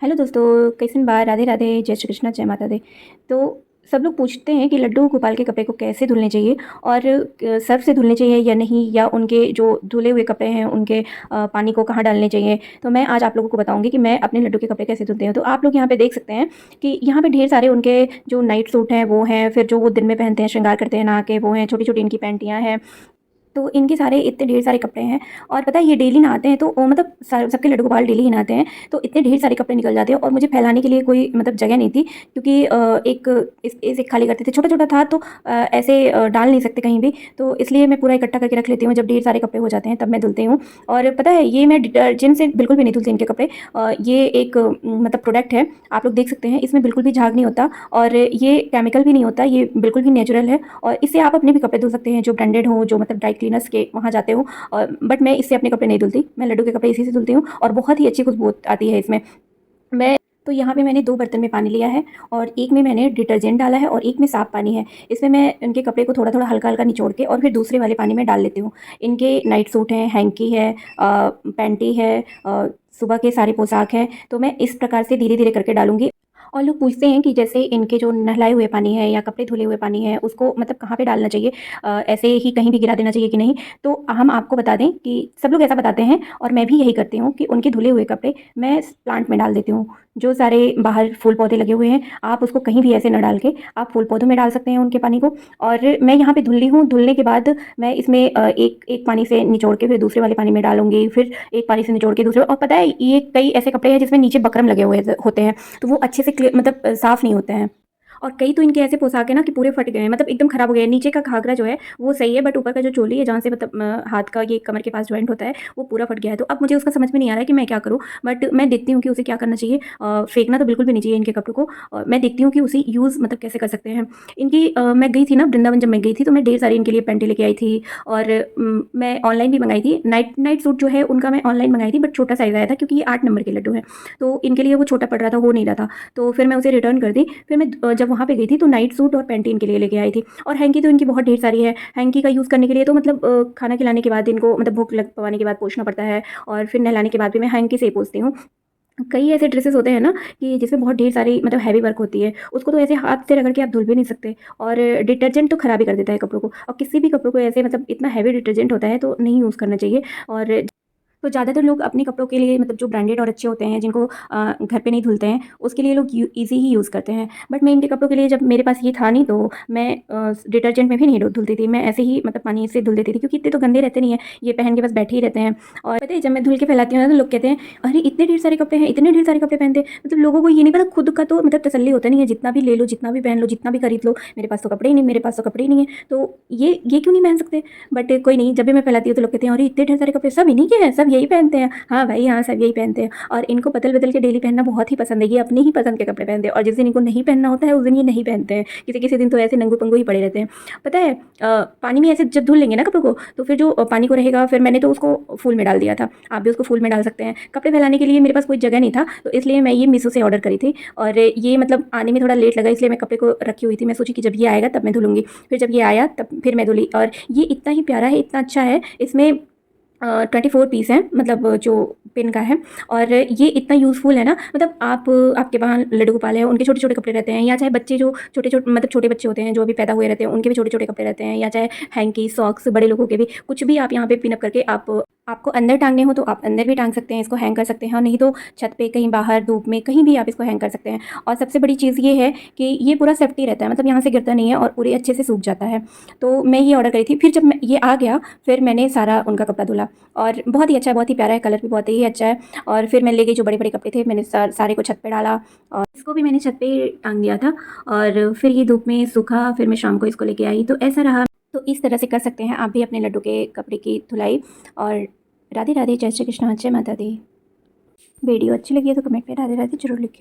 Hello दोस्तों, कैसन बा? राधे राधे, जय श्री कृष्णा, जय माता दी। तो सब लोग पूछते हैं कि लड्डू गोपाल के कपड़े को कैसे धुलने चाहिए और सर्फ से धुलने चाहिए या नहीं, या उनके जो धुले हुए कपड़े हैं उनके पानी को कहाँ डालने चाहिए। तो मैं आज आप लोगों को बताऊंगी कि मैं अपने लड्डू के कपड़े कैसे धुलते हैं। तो आप लोग यहाँ पे देख सकते हैं कि यहाँ पे ढेर सारे उनके जो नाइट सूट हैं वो हैं, फिर जो वो दिन में पहनते हैं, श्रृंगार करते हैं नहा के, वो हैं, छोटी छोटी इनकी पैंटियाँ हैं। तो इनके सारे इतने ढेर सारे कपड़े हैं। और पता है ये डेली नहाते हैं, तो मतलब सबके लड्डू गोपाल डेली ही नहाते हैं, तो इतने ढेर सारे कपड़े निकल जाते हैं और मुझे फैलाने के लिए कोई मतलब जगह नहीं थी, क्योंकि इसे खाली करते थे, छोटा छोटा था, तो ऐसे डाल नहीं सकते कहीं भी। तो इसलिए मैं पूरा इकट्ठा करके रख लेती हूँ, जब ढेर सारे कपड़े हो जाते हैं तब मैं धुलती हूँ। और पता है ये मैं डिटर्जेंट से बिल्कुल भी नहीं धुलती इनके कपड़े। ये एक मतलब प्रोडक्ट है, आप लोग देख सकते हैं, इसमें बिल्कुल भी झाग नहीं होता और ये केमिकल भी नहीं होता, ये बिल्कुल भी नेचुरल है। और इससे आप अपने भी कपड़े धुल सकते हैं जो ब्रांडेड हो, जो मतलब ड्राई क्लीनर्स के वहाँ जाते हो। और बट मैं इससे अपने कपड़े नहीं धुलती, मैं लड्डू के कपड़े इसी से धुलती हूँ और बहुत ही अच्छी खुशबू आती है इसमें। मैं तो यहाँ पे मैंने 2 बर्तन में पानी लिया है और एक में मैंने डिटर्जेंट डाला है और एक में साफ पानी है। इसमें मैं इनके कपड़े को थोड़ा थोड़ा हल्का हल्का निचोड़ के और फिर दूसरे वाले पानी में डाल लेती हूँ। इनके नाइट सूट हैं, हैंकी है, पैंटी है, सुबह के सारे पोशाक हैं, तो मैं इस प्रकार से धीरे धीरे करके डालूंगी। और लोग पूछते हैं कि जैसे इनके जो नहलाए हुए पानी है या कपड़े धुले हुए पानी है उसको मतलब कहाँ पे डालना चाहिए, ऐसे ही कहीं भी गिरा देना चाहिए कि नहीं। तो हम आपको बता दें कि सब लोग ऐसा बताते हैं और मैं भी यही करती हूँ कि उनके धुले हुए कपड़े मैं प्लांट में डाल देती हूँ। जो सारे बाहर फूल पौधे लगे हुए हैं, आप उसको कहीं भी ऐसे न डाल के आप फूल पौधों में डाल सकते हैं उनके पानी को। और मैं यहाँ पे धुल ली हूँ, धुलने के बाद मैं इसमें एक एक पानी से निचोड़ के फिर दूसरे वाले पानी में डालूंगी, फिर एक पानी से निचोड़ के दूसरे। और पता है ये कई ऐसे कपड़े हैं जिसमें नीचे बकरम लगे हुए होते हैं, तो वो अच्छे से क्लियर मतलब साफ नहीं होते हैं। और कई तो इनके ऐसे पोशाक है ना कि पूरे फट गए हैं, मतलब एकदम खराब हो गए हैं। नीचे का घाघरा जो है वो सही है, बट ऊपर का जो चोली है जहाँ से मतलब हाथ का ये कमर के पास जॉइंट होता है वो पूरा फट गया है। तो अब मुझे उसका समझ में नहीं आ रहा है कि मैं क्या करूँ, बट मैं देखती हूँ कि उसे क्या करना चाहिए। फेंकना तो बिल्कुल भी नहीं चाहिए इनके कपड़ों को। मैं देखती हूँ कि उसे यूज़ मतलब कैसे कर सकते हैं। इनकी मैं गई थी ना वृंदावन, जब मैं गई थी तो मैं ढेर सारी इनके लिए पैंटें लेके आई थी। और मैं ऑनलाइन भी मंगाई थी। नाइट नाइट सूट जो है उनका मैं ऑनलाइन मंगाई थी, बट छोटा साइज़ आया था क्योंकि ये 8 नंबर के लड्डू हैं, तो इनके लिए वो छोटा पड़ रहा था, हो नहीं रहा था। तो फिर मैं उसे रिटर्न कर दी। फिर मैं जब वहाँ पे गई थी तो नाइट सूट और पैंटीन के लिए लेके आई थी। और हैंकी तो इनकी बहुत ढेर सारी है। हैंकी का यूज़ करने के लिए तो मतलब खाना खिलाने के बाद इनको मतलब भूख लग पवाने के बाद पोंछना पड़ता है, और फिर नहलाने के बाद भी मैं हैंकी से ही पोंछती हूँ। कई ऐसे ड्रेसेस होते हैं ना कि जिसमें बहुत ढेर सारी मतलब हैवी वर्क होती है, उसको तो ऐसे हाथ से रगड़ के आप धुल भी नहीं सकते। और डिटर्जेंट तो खराब ही कर देता है कपड़ों को, और किसी भी कपड़ों को ऐसे मतलब इतना हैवी डिटर्जेंट होता है तो नहीं यूज़ करना चाहिए। और तो ज़्यादातर लोग अपने कपड़ों के लिए मतलब जो ब्रांडेड और अच्छे होते हैं जिनको घर पे नहीं धुलते हैं उसके लिए लोग ईज़ी ही यूज़ करते हैं। बट मैं इनके कपड़ों के लिए, जब मेरे पास ये था नहीं, तो मैं डिटर्जेंट में भी नहीं धुलती थी, मैं ऐसे ही मतलब पानी से धुल देती थी, क्योंकि इतने तो गंदे रहते नहीं है, ये पहन के बस बैठे ही रहते हैं। और पता है जब मैं धुल के फैलाती हूँ ना तो लोग कहते हैं अरे इतने ढेर सारे कपड़े हैं, इतने ढेर सारे कपड़े पहनते हैं। मतलब लोगों को ये नहीं पता, खुद का तो मतलब तसल्ली होता नहीं है, जितना भी ले लो, जितना भी पहन लो, जितना भी खरीद लो, मेरे पास तो कपड़े ही नहीं, मेरे पास तो कपड़े ही नहीं है, तो ये क्यों नहीं पहन सकते। बट कोई नहीं, जब भी मैं फैलाती हूँ तो लोग कहते हैं अरे इतने ढेर सारे कपड़े सब इन्हीं के हैं, सब यही पहनते हैं। हाँ भाई, हाँ, सब यही पहनते हैं और इनको बदल बदल के डेली पहनना बहुत ही पसंद है। ये अपनी ही पसंद के कपड़े पहनते हैं, और जिस दिन इनको नहीं पहनना होता है उस दिन ये नहीं पहनते हैं। किसी किसी दिन तो ऐसे नंगू पंगू ही पड़े रहते हैं। पता है पानी में ऐसे जब धुल लेंगे ना कपड़ों को, तो फिर जो पानी को रहेगा, फिर मैंने तो उसको फूल में डाल दिया था, आप भी उसको फूल में डाल सकते हैं। कपड़े फैलाने के लिए मेरे पास कोई जगह नहीं था, तो इसलिए मैं ये मीशो से ऑर्डर करी थी। और ये मतलब आने में थोड़ा लेट लगा, इसलिए मैं कपड़े को रखी हुई थी। मैं सोची कि जब ये आएगा तब मैं धुलूंगी। फिर जब ये आया तब फिर मैं धुली, और ये इतना ही प्यारा है, इतना अच्छा है। इसमें 24 पीस हैं, मतलब जो पिन का है। और ये इतना यूज़फुल है ना, मतलब आपके वहाँ लड्डू गोपाल है, उनके छोटे छोटे कपड़े रहते हैं, या चाहे बच्चे जो छोटे छोटे मतलब छोटे बच्चे होते हैं जो अभी पैदा हुए रहते हैं उनके भी छोटे छोटे कपड़े रहते हैं, या चाहे हैंकी सॉक्स बड़े लोगों के भी, कुछ भी आप यहाँ पे पिन अप करके आपको अंदर टांगने हो तो आप अंदर भी टांग सकते हैं, इसको हैंग कर सकते हैं, और नहीं तो छत पे कहीं बाहर धूप में कहीं भी आप इसको हैंग कर सकते हैं। और सबसे बड़ी चीज़ ये है कि ये पूरा सेफ्टी रहता है, मतलब यहाँ से गिरता नहीं है और पूरे अच्छे से सूख जाता है। तो मैं ये ऑर्डर करी थी। फिर जब ये आ गया फिर मैंने सारा उनका कपड़ा धुला, और बहुत ही अच्छा है, बहुत ही प्यारा है, कलर भी बहुत ही अच्छा है। और फिर मैं ले गई जो बड़े बड़े कपड़े थे, मैंने सारे को छत पे डाला, और इसको भी मैंने छत पे टांग दिया था। और फिर ये धूप में सूखा, फिर मैं शाम को इसको लेके आई, तो ऐसा रहा। तो इस तरह से कर सकते हैं आप भी अपने लड्डू के कपड़े की धुलाई। और राधे राधे, जय श्री कृष्ण, जय माता दी। वीडियो अच्छी लगी है तो कमेंट में राधे राधे जरूर लिखें।